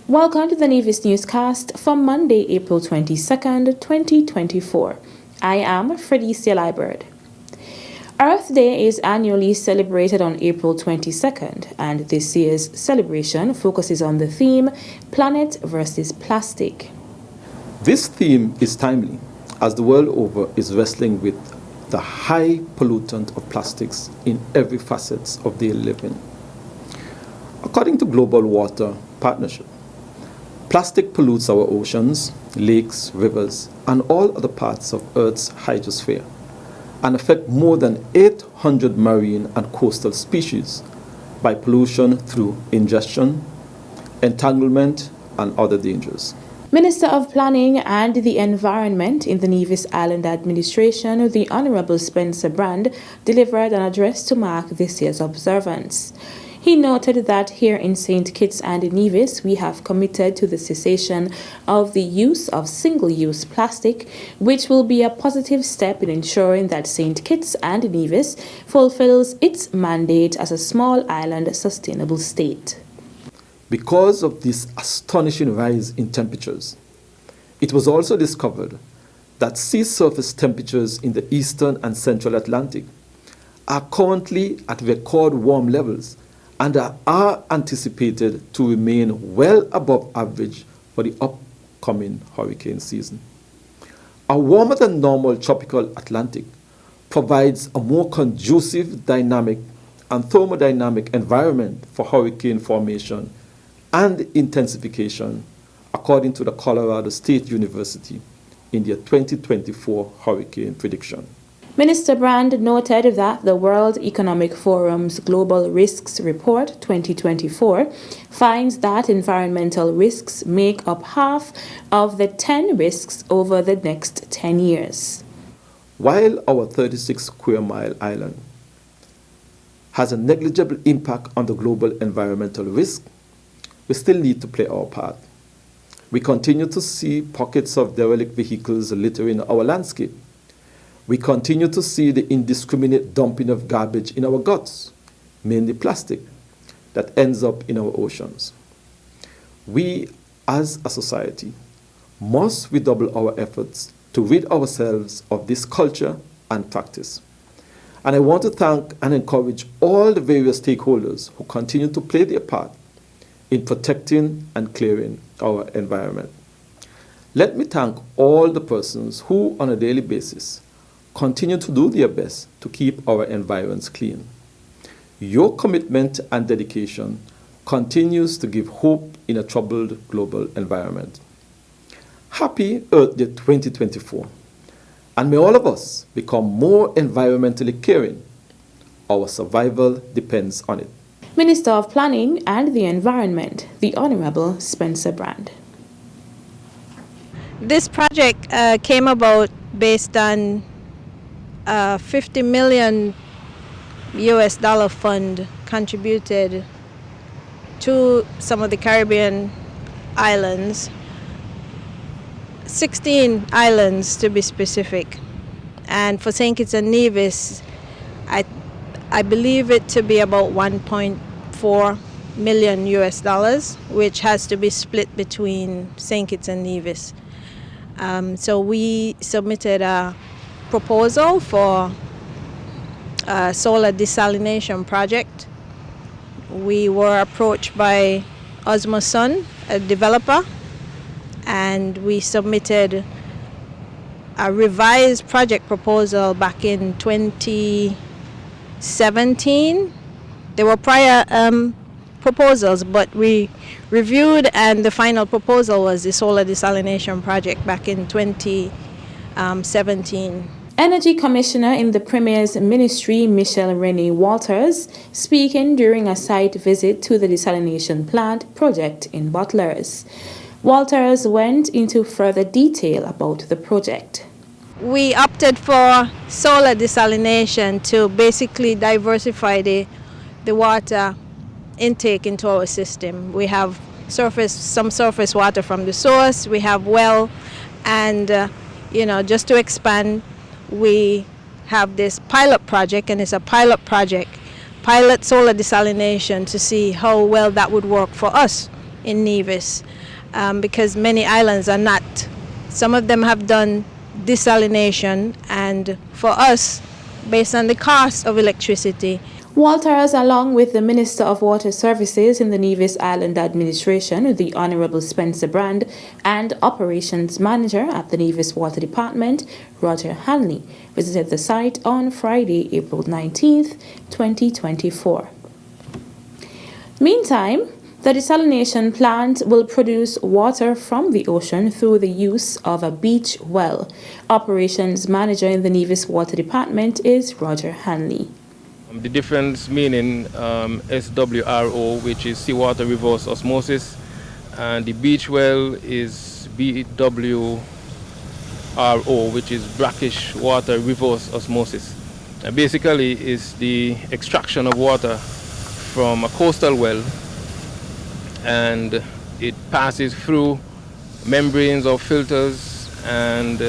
Welcome to the Nevis Newscast for Monday, April 22nd, 2024. I am Fredicia Liebert. Earth Day is annually celebrated on April 22nd, and this year's celebration focuses on the theme Planet versus Plastic. This theme is timely, as the world over is wrestling with the high pollutant of plastics in every facet of daily living. According to Global Water Partnership, plastic pollutes our oceans, lakes, rivers, and all other parts of Earth's hydrosphere, and affect more than 800 marine and coastal species by pollution through ingestion, entanglement, and other dangers. Minister of Planning and the Environment in the Nevis Island Administration, the Honourable Spencer Brand, delivered an address to mark this year's observance. He noted that here in St. Kitts and Nevis, we have committed to the cessation of the use of single-use plastic, which will be a positive step in ensuring that St. Kitts and Nevis fulfills its mandate as a small island sustainable state. Because of this astonishing rise in temperatures, it was also discovered that sea surface temperatures in the eastern and central Atlantic are currently at record warm levels and are anticipated to remain well above average for the upcoming hurricane season. A warmer than normal tropical Atlantic provides a more conducive dynamic and thermodynamic environment for hurricane formation and intensification, according to the Colorado State University in their 2024 hurricane prediction. Minister Brand noted that the World Economic Forum's Global Risks Report 2024 finds that environmental risks make up half of the 10 risks over the next 10 years. While our 36 square mile island has a negligible impact on the global environmental risk, we still need to play our part. We continue to see pockets of derelict vehicles littering our landscape. We continue to see the indiscriminate dumping of garbage in our guts, mainly plastic, that ends up in our oceans. We, as a society, must redouble our efforts to rid ourselves of this culture and practice. And I want to thank and encourage all the various stakeholders who continue to play their part in protecting and clearing our environment. Let me thank all the persons who, on a daily basis, continue to do their best to keep our environs clean. Your commitment and dedication continues to give hope in a troubled global environment. Happy Earth Day 2024, and may all of us become more environmentally caring. Our survival depends on it. Minister of Planning and the Environment, the Honourable Spencer Brand. This project came about based on a $50 million US fund contributed to some of the Caribbean islands, 16 islands to be specific. And for St. Kitts and Nevis, I believe it to be about $1.4 million US, which has to be split between St. Kitts and Nevis. So we submitted a proposal for a solar desalination project. We were approached by Osmosun, a developer, and we submitted a revised project proposal back in 2017. There were prior proposals, but we reviewed, and the final proposal was the solar desalination project back in 2017. Energy Commissioner in the Premier's Ministry, Michelle Renee Walters, speaking during a site visit to the desalination plant project in Butlers. Walters went into further detail about the project. We opted for solar desalination to basically diversify the water intake into our system. We have some surface water from the source, we have well, and just to expand, we have this pilot project, and it's a pilot project, pilot solar desalination, to see how well that would work for us in Nevis because many islands are not. Some of them have done desalination, and for us, based on the cost of electricity, Walters, along with the Minister of Water Services in the Nevis Island Administration, the Honorable Spencer Brand, and Operations Manager at the Nevis Water Department, Roger Hanley, visited the site on Friday, April 19th, 2024. Meantime, the desalination plant will produce water from the ocean through the use of a beach well. Operations Manager in the Nevis Water Department is Roger Hanley. The difference meaning SWRO, which is seawater reverse osmosis, and the beach well is BWRO, which is brackish water reverse osmosis. And basically, is the extraction of water from a coastal well, and it passes through membranes or filters, and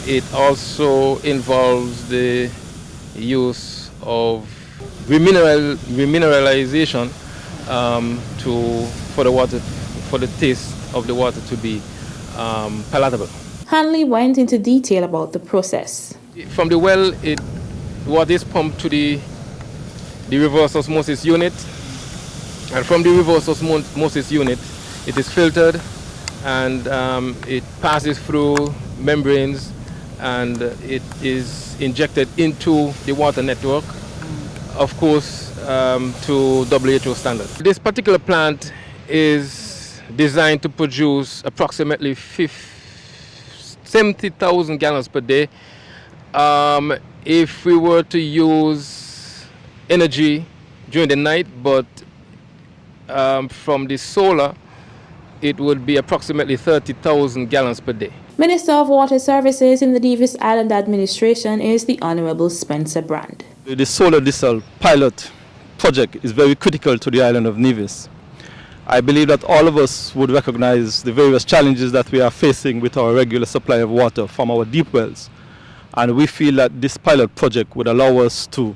it also involves the use of remineralization for the water, for the taste of the water to be palatable. Hanley went into detail about the process. From the well, water is pumped to the reverse osmosis unit, and from the reverse osmosis unit, it is filtered, and it passes through membranes, and it is injected into the water network, of course, to WHO standard. This particular plant is designed to produce approximately 70,000 gallons per day. If we were to use energy during the night, but from the solar, it would be approximately 30,000 gallons per day. Minister of Water Services in the Nevis Island Administration is the Honorable Spencer Brand. The solar desal pilot project is very critical to the island of Nevis. I believe that all of us would recognize the various challenges that we are facing with our regular supply of water from our deep wells. And we feel that this pilot project would allow us to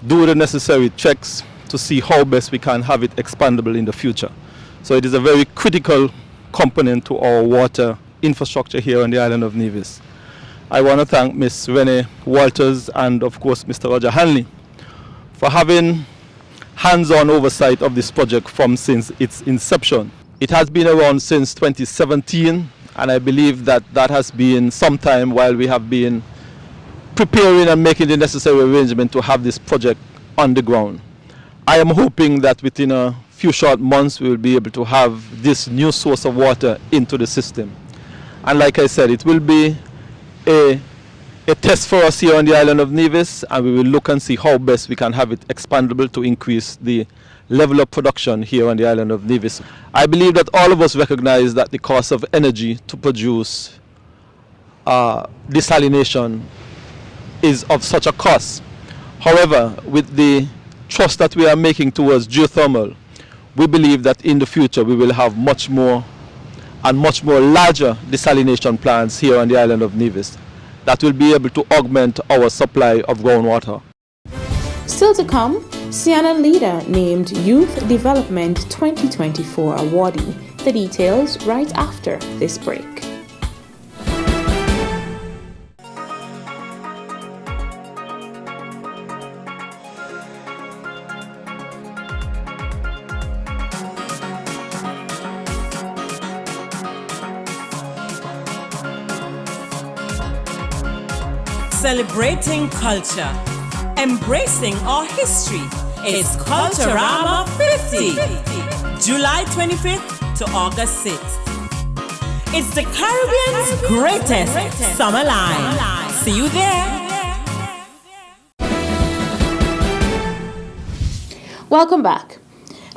do the necessary checks to see how best we can have it expandable in the future. So it is a very critical component to our water infrastructure here on the island of Nevis. I want to thank Ms. Renee Walters and of course Mr. Roger Hanley for having hands-on oversight of this project since its inception. It has been around since 2017, and I believe that has been some time while we have been preparing and making the necessary arrangement to have this project on the ground. I am hoping that within a few short months we will be able to have this new source of water into the system. And like I said, it will be a test for us here on the island of Nevis, and we will look and see how best we can have it expandable to increase the level of production here on the island of Nevis. I believe that all of us recognize that the cost of energy to produce desalination is of such a cost. However, with the trust that we are making towards geothermal, we believe that in the future we will have much more and much more larger desalination plants here on the island of Nevis that will be able to augment our supply of groundwater. Still to come, Sienna Leader named Youth Development 2024 awardee. The details right after this break. Celebrating culture, embracing our history. It's Culturama 50, July 25th to August 6th. It's the Caribbean's greatest summer line. See you there. Welcome back.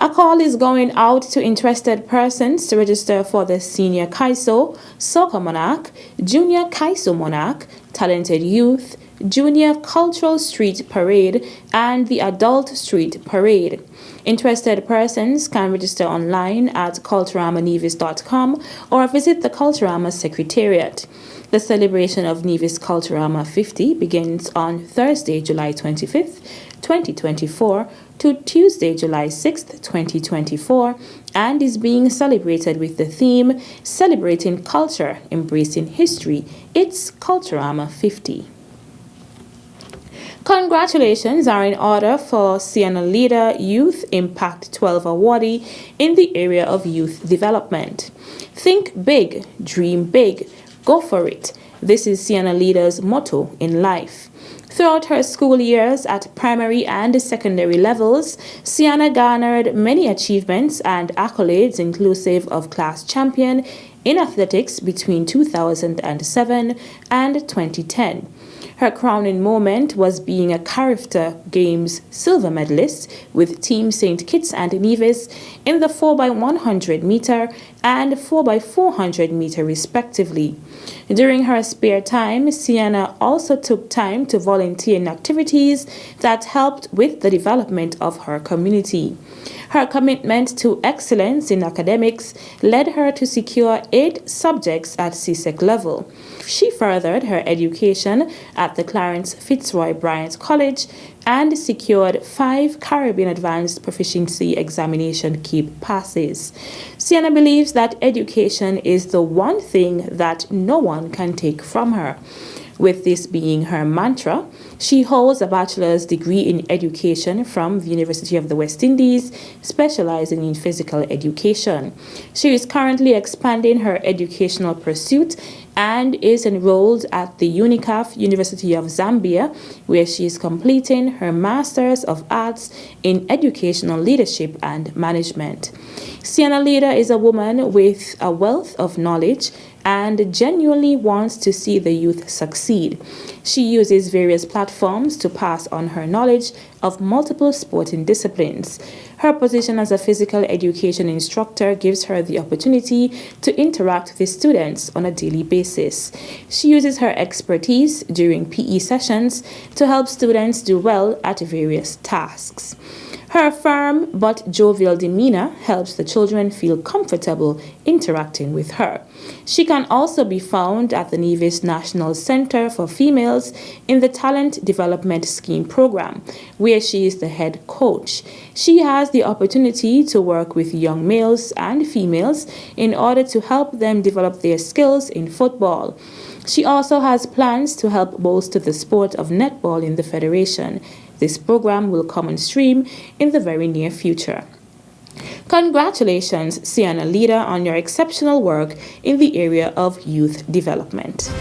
A call is going out to interested persons to register for the Senior Kaiso, Soca Monarch, Junior Kaiso Monarch, Talented Youth, Junior Cultural Street Parade, and the Adult Street Parade. Interested persons can register online at culturamanevis.com or visit the Culturama Secretariat. The celebration of Nevis Culturama 50 begins on Thursday, July 25th, 2024, to Tuesday, July 6th, 2024, and is being celebrated with the theme Celebrating Culture, Embracing History. It's Culturama 50. Congratulations are in order for Sienna Leader Youth Impact 12 awardee in the area of youth development. Think big, dream big, go for it. This is Sienna Leader's motto in life. Throughout her school years at primary and secondary levels, Sienna garnered many achievements and accolades inclusive of class champion in athletics between 2007 and 2010. Her crowning moment was being a Character Games silver medalist with Team St. Kitts and Nevis in the 4x100 meter and 4x400 meter respectively. During her spare time, Sienna also took time to volunteer in activities that helped with the development of her community. Her commitment to excellence in academics led her to secure 8 subjects at CSEC level. She furthered her education at the Clarence Fitzroy Bryant College and secured 5 Caribbean Advanced Proficiency Examination CAPE passes. Sienna believes that education is the one thing that no one can take from her. With this being her mantra, she holds a bachelor's degree in education from the University of the West Indies, specializing in physical education. She is currently expanding her educational pursuit and is enrolled at the UNICAF University of Zambia, where she is completing her Master's of Arts in Educational Leadership and Management. Sienna Leader is a woman with a wealth of knowledge and genuinely wants to see the youth succeed. She uses various platforms to pass on her knowledge of multiple sporting disciplines. Her position as a physical education instructor gives her the opportunity to interact with students on a daily basis. She uses her expertise during PE sessions to help students do well at various tasks. Her firm but jovial demeanor helps the children feel comfortable interacting with her. She can also be found at the Nevis National Center for Females in the Talent Development Scheme program, where she is the head coach. She has the opportunity to work with young males and females in order to help them develop their skills in football. She also has plans to help bolster the sport of netball in the Federation. This program will come on stream in the very near future. Congratulations, Sienna Leader, on your exceptional work in the area of youth development.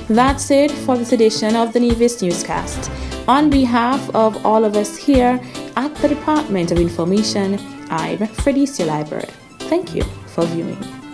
That's it for this edition of the Nevis Newscast. On behalf of all of us here at the Department of Information, I'm Fredicia Liebert. Thank you for viewing.